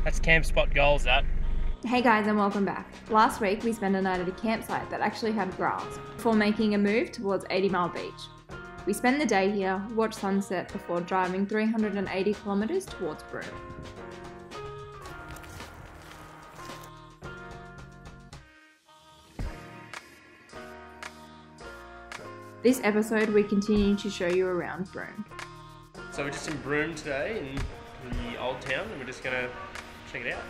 That's camp spot goals, that. Hey guys, and welcome back. Last week we spent a night at a campsite that actually had grass before making a move towards 80 Mile Beach. We spent the day here, watched sunset before driving 380 kilometres towards Broome. This episode we continue to show you around Broome. So we're just in Broome today in the old town and we're just gonna check it out.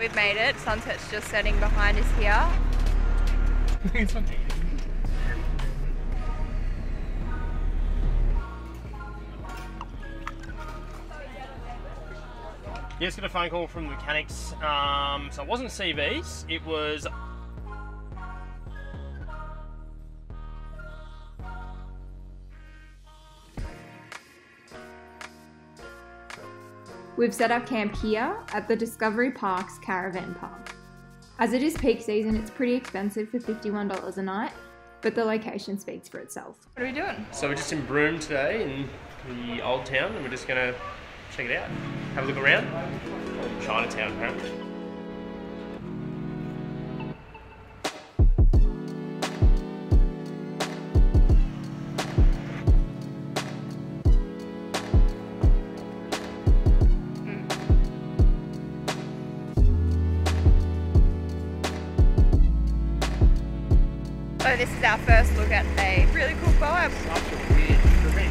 We've made it. Sunset's just setting behind us here. Yeah, just got a phone call from the mechanics. So it wasn't CVs, it was We've set up camp here at the Discovery Park's Caravan pub. As it is peak season, it's pretty expensive for $51 a night, but the location speaks for itself. What are we doing? So we're just in Broome today in the old town and we're just gonna check it out. Have a look around. Chinatown apparently. So this is our first look at a really cool vibe. Such a weird street.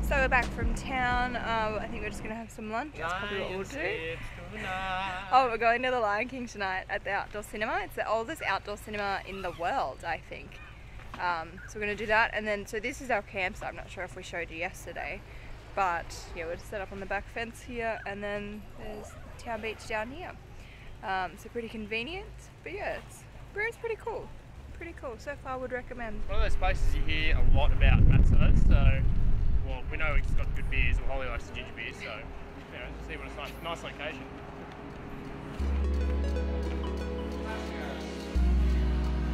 So we're back from town. I think we're just gonna have some lunch. That's probably what we'll do. Oh, we're going to the Lion King tonight at the outdoor cinema. It's the oldest outdoor cinema in the world, I think. So we're gonna do that, and then so this is our campsite. I'm not sure if we showed you yesterday, but yeah, we're just set up on the back fence here, and then there's town beach down here. So pretty convenient, but yeah, Broome's pretty cool. Pretty cool. So far, would recommend. One of those places you hear a lot about Matsos, so well, we know it's got good beers, and Holly likes the ginger beers, so you know, see what it's nice location.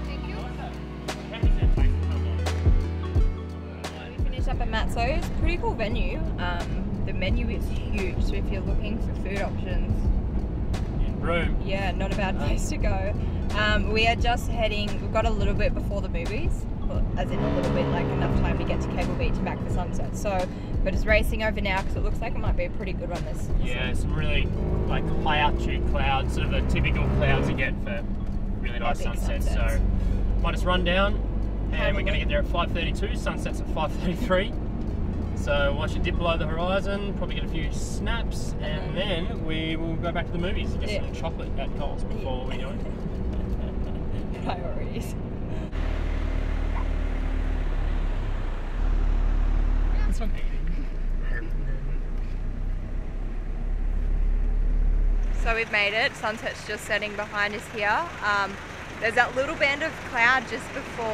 Thank you. We finished up at Matso's. Pretty cool venue. The menu is huge, so if you're looking for food options, Broome. yeah, not a bad place to go. We are just heading, we've got a little bit before the movies, well, as in a little bit, like enough time to get to Cable Beach and back for sunset. So we're just racing over now because it looks like it might be a pretty good one this. Yeah, some really like high altitude clouds, sort of the typical clouds you get for really nice sunsets. So might just run down and we're going to get there at 5:32, sunsets at 5:33. So watch it dip below the horizon, probably get a few snaps, and then we will go back to the movies and get some chocolate at Coles before we do it. Priorities. This one. So we've made it. Sunset's just setting behind us here. There's that little band of cloud just before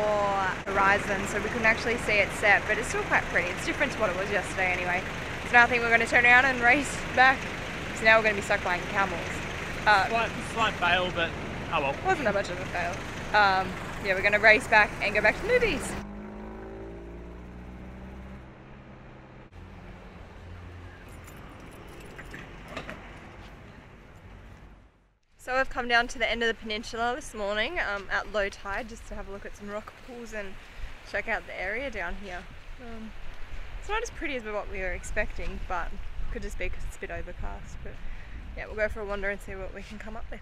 horizon, so we couldn't actually see it set, but it's still quite pretty. It's different to what it was yesterday anyway. So now I think we're going to turn around and race back. So now we're going to be stuck behind camels. Slight fail, but oh well. Wasn't that much of a fail. Yeah, we're going to race back and go back to the movies. So I've come down to the end of the peninsula this morning at low tide just to have a look at some rock pools and check out the area down here. It's not as pretty as what we were expecting, but could just be because it's a bit overcast. But yeah, we'll go for a wander and see what we can come up with.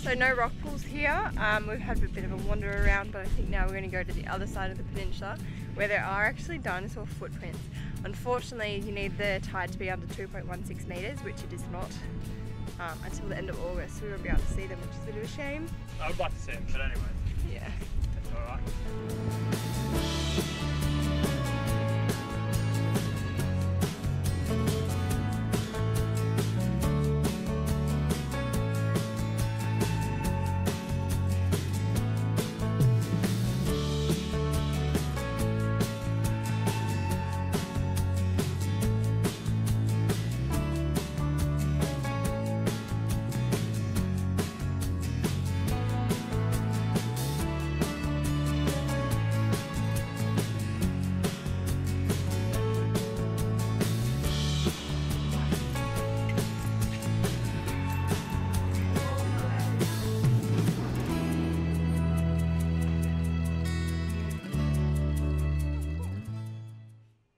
So no rock pools here. We've had a bit of a wander around, but I think now we're going to go to the other side of the peninsula where there are actually dinosaur footprints. Unfortunately, you need the tide to be under 2.16 metres, which it is not until the end of August, so we won't be able to see them, which is a bit of a shame. I would like to see them, but anyway. Yeah. That's alright.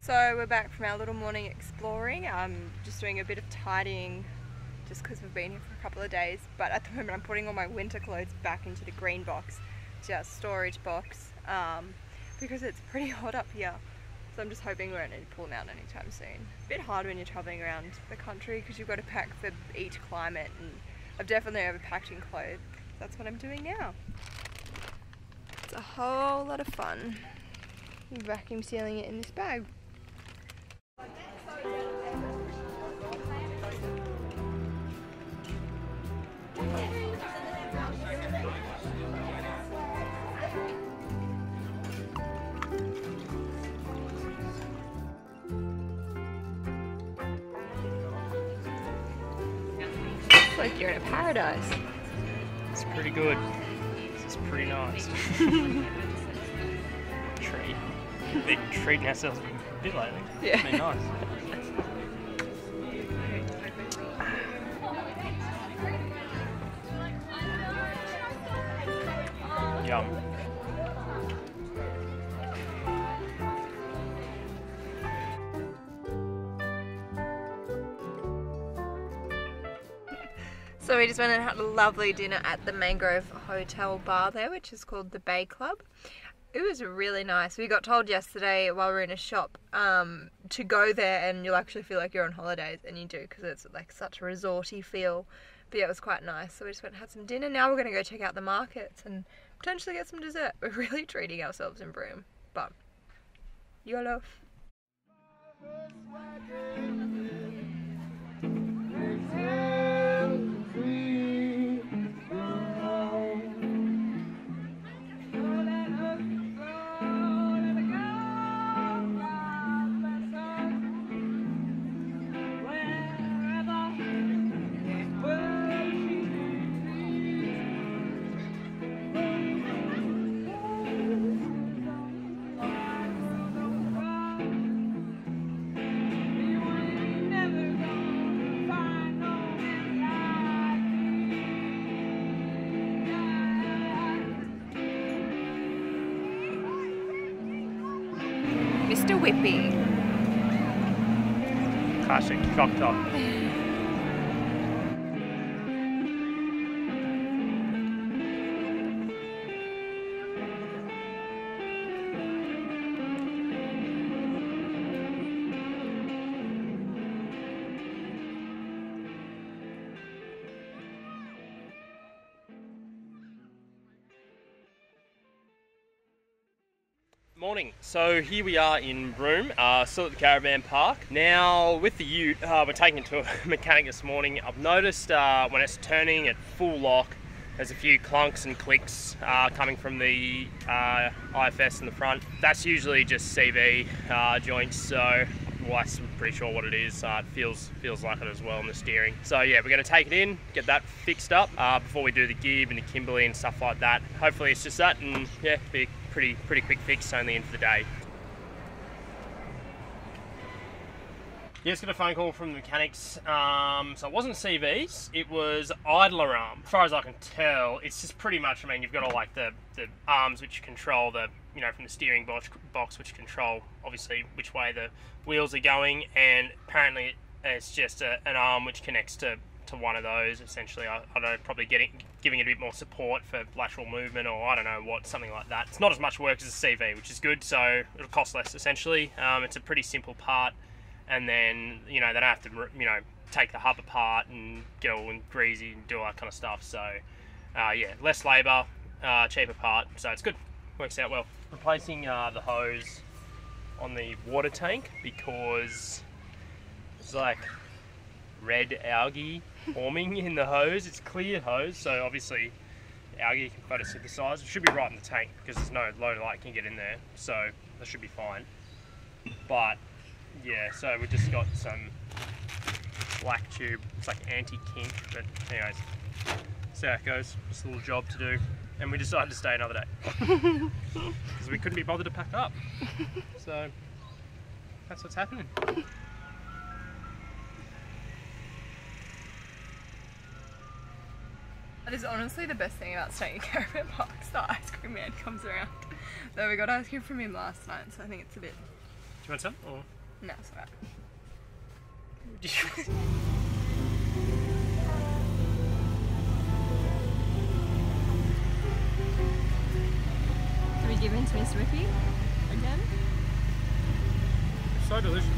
So we're back from our little morning exploring. I'm just doing a bit of tidying just because we've been here for a couple of days, but at the moment I'm putting all my winter clothes back into the green box, just storage box, because it's pretty hot up here. So I'm just hoping we won't need to pull them out anytime soon. A bit hard when you're travelling around the country because you've got to pack for each climate, and I've definitely overpacked in clothes. That's what I'm doing now. It's a whole lot of fun vacuum sealing it in this bag. It's like you're in a paradise. It's pretty good. This is pretty nice. Treat. We've been treating ourselves a bit lately. Yeah. It's been nice. Yum. So we just went and had a lovely dinner at the Mangrove Hotel bar there, which is called the Bay Club. It was really nice. We got told yesterday while we were in a shop to go there and you'll actually feel like you're on holidays, and you do because it's like such a resorty feel. But yeah, it was quite nice. So we just went and had some dinner. Now we're going to go check out the markets and potentially get some dessert. We're really treating ourselves in Broome, but YOLO. Mr. Whippy. Classic cock top. Morning. So here we are in Broome, still at the Caravan Park. Now with the ute, we're taking it to a mechanic this morning. I've noticed when it's turning at full lock, there's a few clunks and clicks coming from the IFS in the front. That's usually just CV joints, so well, I'm pretty sure what it is. It feels like it as well in the steering. So yeah, we're going to take it in, get that fixed up before we do the gib and the Kimberley and stuff like that. Hopefully it's just that, and yeah, be a pretty quick fix, only in for the day. Yeah, just got a phone call from the mechanics. So it wasn't CVs, it was idler arm. As far as I can tell, it's just pretty much, I mean, you've got all like the arms which control the, you know, from the steering box which control obviously which way the wheels are going, and apparently it's just an arm which connects to one of those, essentially. I don't know, probably giving it a bit more support for lateral movement, or I don't know what, something like that. It's not as much work as a CV, which is good, so it'll cost less essentially. It's a pretty simple part, and then, you know, they don't have to, you know, take the hub apart and get all greasy and do all that kind of stuff. So yeah, less labour, cheaper part, so it's good, works out well. Replacing the hose on the water tank because it's like red algae forming in the hose. It's clear hose, so obviously algae can photosynthesize. It should be right in the tank because there's no low light can get in there, so that should be fine. But yeah, so we just got some black tube. It's like anti-kink, but anyways, see how it goes. Just a little job to do, and we decided to stay another day because we couldn't be bothered to pack up. So that's what's happening. That is honestly the best thing about staying at Caravan Park. The ice cream man comes around. Though we got ice cream from him last night, so I think it's a bit... Do you want some? Or? No, it's alright. Do we give in to Miss Whippy again? So delicious.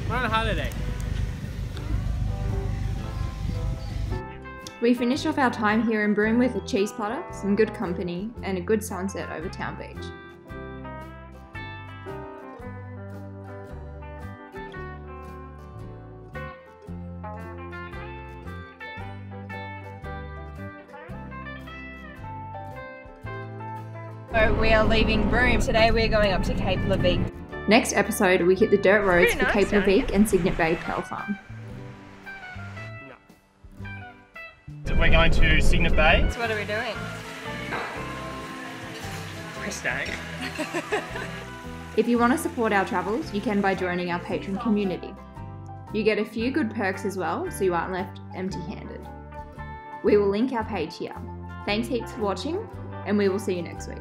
We're on a holiday. We finished off our time here in Broome with a cheese platter, some good company, and a good sunset over Town Beach. So we are leaving Broome. Today we're going up to Cape Leveque. Next episode, we hit the dirt roads Pretty for nice Cape down Leveque and Signet Bay Pearl Farm. So we're going to Signet Bay. So what are we doing? We're staying. If you want to support our travels, you can by joining our Patreon community. You get a few good perks as well, so you aren't left empty-handed. We will link our page here. Thanks heaps for watching, and we will see you next week.